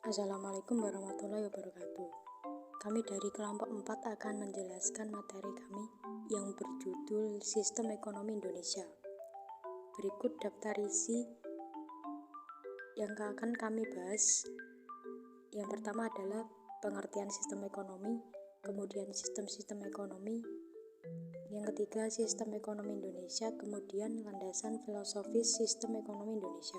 Assalamualaikum warahmatullahi wabarakatuh. Kami dari kelompok 4 akan menjelaskan materi kami yang berjudul Sistem Ekonomi Indonesia. Berikut daftar isi yang akan kami bahas. Yang pertama adalah pengertian sistem ekonomi, kemudian sistem-sistem ekonomi. Yang ketiga, sistem ekonomi Indonesia, kemudian landasan filosofis sistem ekonomi Indonesia.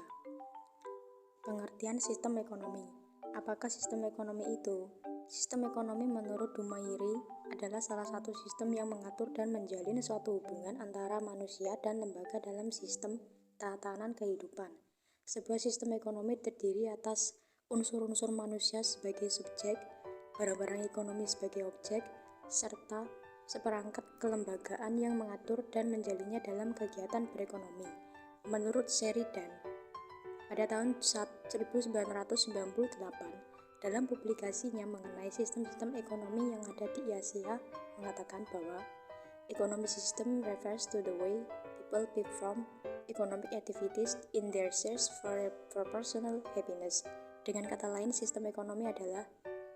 Pengertian sistem ekonomi. Apakah sistem ekonomi itu? Sistem ekonomi menurut Dumairi adalah salah satu sistem yang mengatur dan menjalin suatu hubungan antara manusia dan lembaga dalam sistem tatanan kehidupan. Sebuah sistem ekonomi terdiri atas unsur-unsur manusia sebagai subjek, barang-barang ekonomi sebagai objek, serta seperangkat kelembagaan yang mengatur dan menjalinnya dalam kegiatan berekonomi. Menurut Sheridan, pada tahun 1998, dalam publikasinya mengenai sistem-sistem ekonomi yang ada di Asia, mengatakan bahwa economic system refers to the way people perform economic activities in their search for personal happiness. Dengan kata lain, sistem ekonomi adalah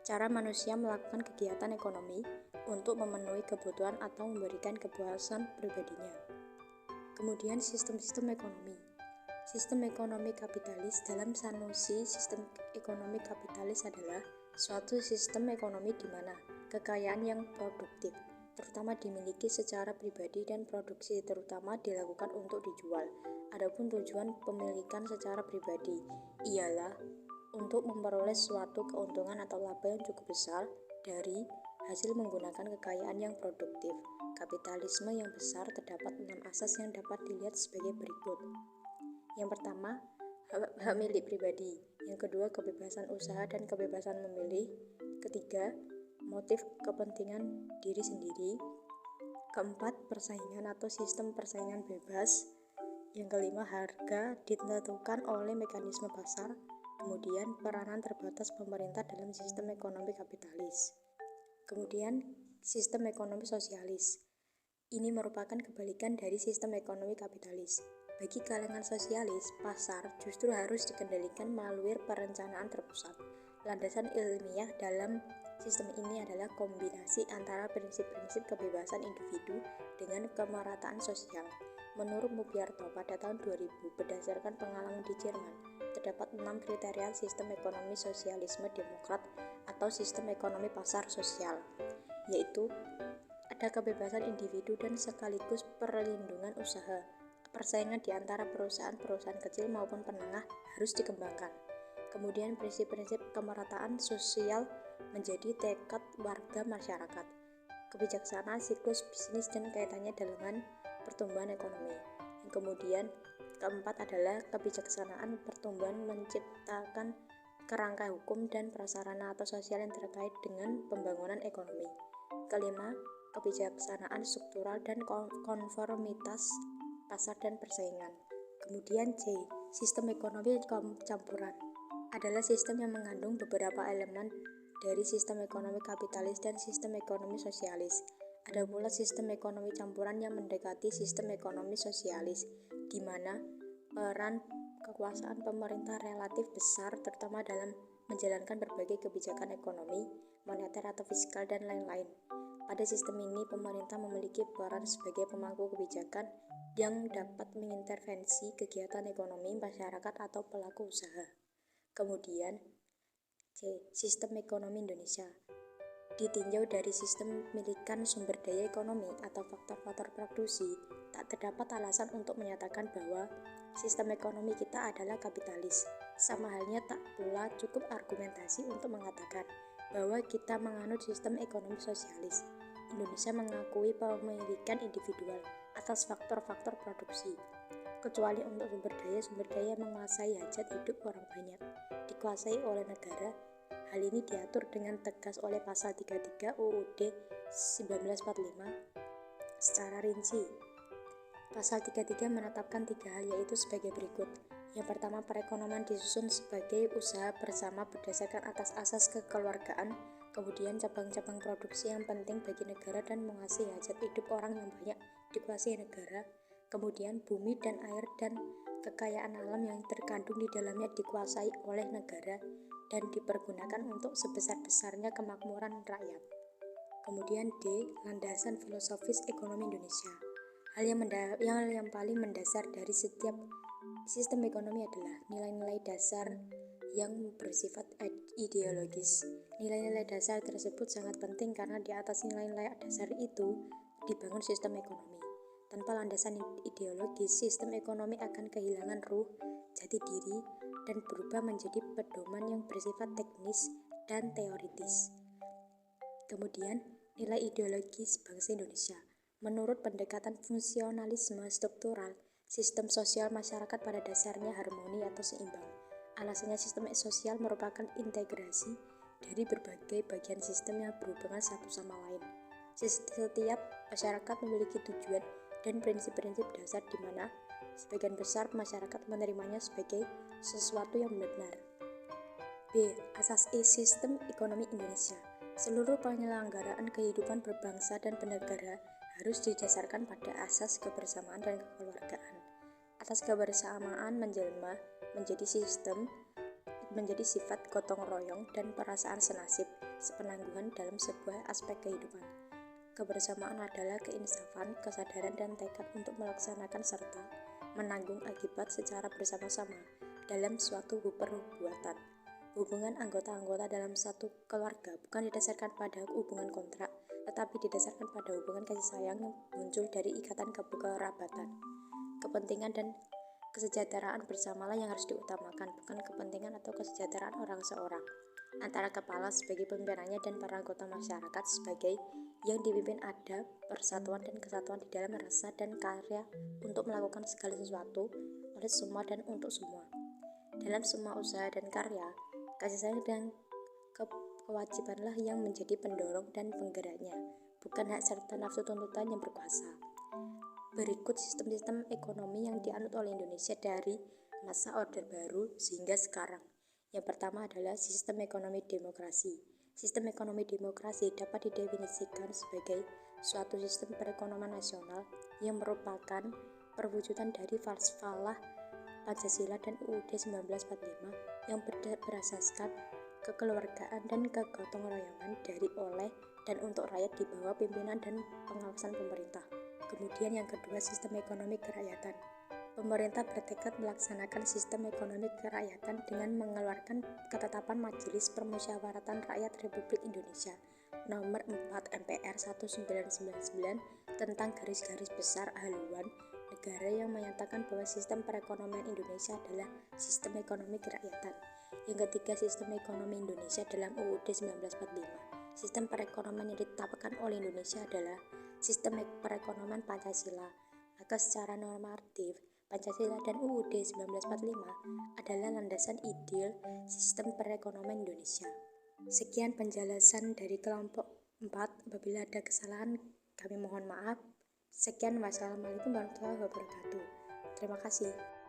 cara manusia melakukan kegiatan ekonomi untuk memenuhi kebutuhan atau memberikan kepuasan pribadinya. Kemudian sistem-sistem ekonomi. Sistem ekonomi kapitalis. Dalam Sanusi, sistem ekonomi kapitalis adalah suatu sistem ekonomi di mana kekayaan yang produktif terutama dimiliki secara pribadi dan produksi terutama dilakukan untuk dijual. Adapun tujuan pemilikan secara pribadi ialah untuk memperoleh suatu keuntungan atau laba yang cukup besar dari hasil menggunakan kekayaan yang produktif. Kapitalisme yang besar terdapat 6 asas yang dapat dilihat sebagai berikut. Yang pertama, hak milik pribadi. Yang kedua, kebebasan usaha dan kebebasan memilih. Ketiga, motif kepentingan diri sendiri. Keempat, persaingan atau sistem persaingan bebas. Yang kelima, harga ditentukan oleh mekanisme pasar. Kemudian, peranan terbatas pemerintah dalam sistem ekonomi kapitalis. Kemudian, sistem ekonomi sosialis. Ini merupakan kebalikan dari sistem ekonomi kapitalis. Bagi kalangan sosialis, pasar justru harus dikendalikan melalui perencanaan terpusat. Landasan ilmiah dalam sistem ini adalah kombinasi antara prinsip-prinsip kebebasan individu dengan kemerataan sosial. Menurut Mubyarto pada tahun 2000, berdasarkan pengalaman di Jerman, terdapat 6 kriteria sistem ekonomi sosialisme demokrat atau sistem ekonomi pasar sosial, yaitu ada kebebasan individu dan sekaligus perlindungan usaha. Persaingan di antara perusahaan-perusahaan kecil maupun menengah harus dikembangkan. Kemudian prinsip-prinsip kemerataan sosial menjadi tekad warga masyarakat. Kebijaksanaan siklus bisnis dan kaitannya dengan pertumbuhan ekonomi. Yang kemudian keempat adalah kebijaksanaan pertumbuhan menciptakan kerangka hukum dan prasarana atau sosial yang terkait dengan pembangunan ekonomi. Kelima, kebijaksanaan struktural dan konformitas pasar dan persaingan. Kemudian C, sistem ekonomi campuran adalah sistem yang mengandung beberapa elemen dari sistem ekonomi kapitalis dan sistem ekonomi sosialis. Ada pula sistem ekonomi campuran yang mendekati sistem ekonomi sosialis, di mana peran kekuasaan pemerintah relatif besar terutama dalam menjalankan berbagai kebijakan ekonomi, moneter atau fiskal dan lain-lain. Pada sistem ini, pemerintah memiliki peran sebagai pemangku kebijakan yang dapat mengintervensi kegiatan ekonomi masyarakat atau pelaku usaha. Kemudian, C. Sistem ekonomi Indonesia ditinjau dari sistem milikan sumber daya ekonomi atau faktor-faktor produksi, tak terdapat alasan untuk menyatakan bahwa sistem ekonomi kita adalah kapitalis. Sama halnya tak pula cukup argumentasi untuk mengatakan bahwa kita menganut sistem ekonomi sosialis. Indonesia mengakui pemilikan individual atas faktor-faktor produksi, kecuali untuk sumber daya menguasai hajat hidup orang banyak, dikuasai oleh negara. Hal ini diatur dengan tegas oleh pasal 33 UUD 1945 secara rinci. Pasal 33 menetapkan 3 hal, yaitu sebagai berikut. Yang pertama, perekonomian disusun sebagai usaha bersama berdasarkan atas asas kekeluargaan. Kemudian cabang-cabang produksi yang penting bagi negara dan menguasai hajat hidup orang yang banyak dikuasai negara. Kemudian bumi dan air dan kekayaan alam yang terkandung di dalamnya dikuasai oleh negara. dan dipergunakan untuk sebesar-besarnya kemakmuran rakyat. Kemudian D. Landasan filosofis ekonomi Indonesia. Hal yang paling mendasar dari setiap sistem ekonomi adalah nilai-nilai dasar yang bersifat ideologis. Nilai-nilai dasar tersebut sangat penting karena di atas nilai-nilai dasar itu dibangun sistem ekonomi. Tanpa landasan ideologis, sistem ekonomi akan kehilangan ruh, jati diri, dan berubah menjadi pedoman yang bersifat teknis dan teoritis. Kemudian, nilai ideologis bangsa Indonesia. Menurut pendekatan fungsionalisme struktural, sistem sosial masyarakat pada dasarnya harmoni atau seimbang. Alasannya sistem sosial merupakan integrasi dari berbagai bagian sistem yang berhubungan satu sama lain. Setiap masyarakat memiliki tujuan dan prinsip-prinsip dasar di mana sebagian besar masyarakat menerimanya sebagai sesuatu yang benar. B. Asas sistem ekonomi Indonesia. Seluruh penyelenggaraan kehidupan berbangsa dan bernegara harus didasarkan pada asas kebersamaan dan kekeluargaan. Asas kebersamaan menjelma menjadi sifat gotong royong dan perasaan senasib sepenanggungan dalam sebuah aspek kehidupan. Kebersamaan adalah keinsafan, kesadaran, dan tekad untuk melaksanakan serta menanggung akibat secara bersama-sama dalam suatu perbuatan. Hubungan anggota-anggota dalam satu keluarga bukan didasarkan pada hubungan kontrak, tetapi didasarkan pada hubungan kasih sayang yang muncul dari ikatan kekerabatan. Kepentingan dan kesejahteraan bersamalah yang harus diutamakan, bukan kepentingan atau kesejahteraan orang seorang. Antara kepala sebagai pimpinannya dan para anggota masyarakat sebagai yang dipimpin ada persatuan dan kesatuan di dalam rasa dan karya untuk melakukan segala sesuatu oleh semua dan untuk semua. Dalam semua usaha dan karya, kasih sayang dan kewajibanlah yang menjadi pendorong dan penggeraknya, bukan hak serta nafsu tuntutan yang berkuasa. Berikut sistem-sistem ekonomi yang dianut oleh Indonesia dari masa Orde Baru sehingga sekarang. Yang pertama adalah sistem ekonomi demokrasi. Sistem ekonomi demokrasi dapat didefinisikan sebagai suatu sistem perekonomian nasional yang merupakan perwujudan dari falsafah Pancasila dan UUD 1945 yang berasaskan kekeluargaan dan kegotong royongan dari, oleh, dan untuk rakyat di bawah pimpinan dan pengawasan pemerintah. Kemudian yang kedua, sistem ekonomi kerakyatan. Pemerintah bertekad melaksanakan sistem ekonomi kerakyatan dengan mengeluarkan ketetapan Majelis Permusyawaratan Rakyat Republik Indonesia Nomor 4 MPR 1999 tentang garis-garis besar haluan negara yang menyatakan bahwa sistem perekonomian Indonesia adalah sistem ekonomi kerakyatan. Yang ketiga, sistem ekonomi Indonesia dalam UUD 1945. Sistem perekonomian yang ditetapkan oleh Indonesia adalah sistem perekonomian Pancasila. Maka secara normatif, Pancasila dan UUD 1945 adalah landasan ideal sistem perekonomian Indonesia. Sekian penjelasan dari kelompok 4. Apabila ada kesalahan, kami mohon maaf. Sekian, wassalamualaikum warahmatullahi wabarakatuh. Terima kasih.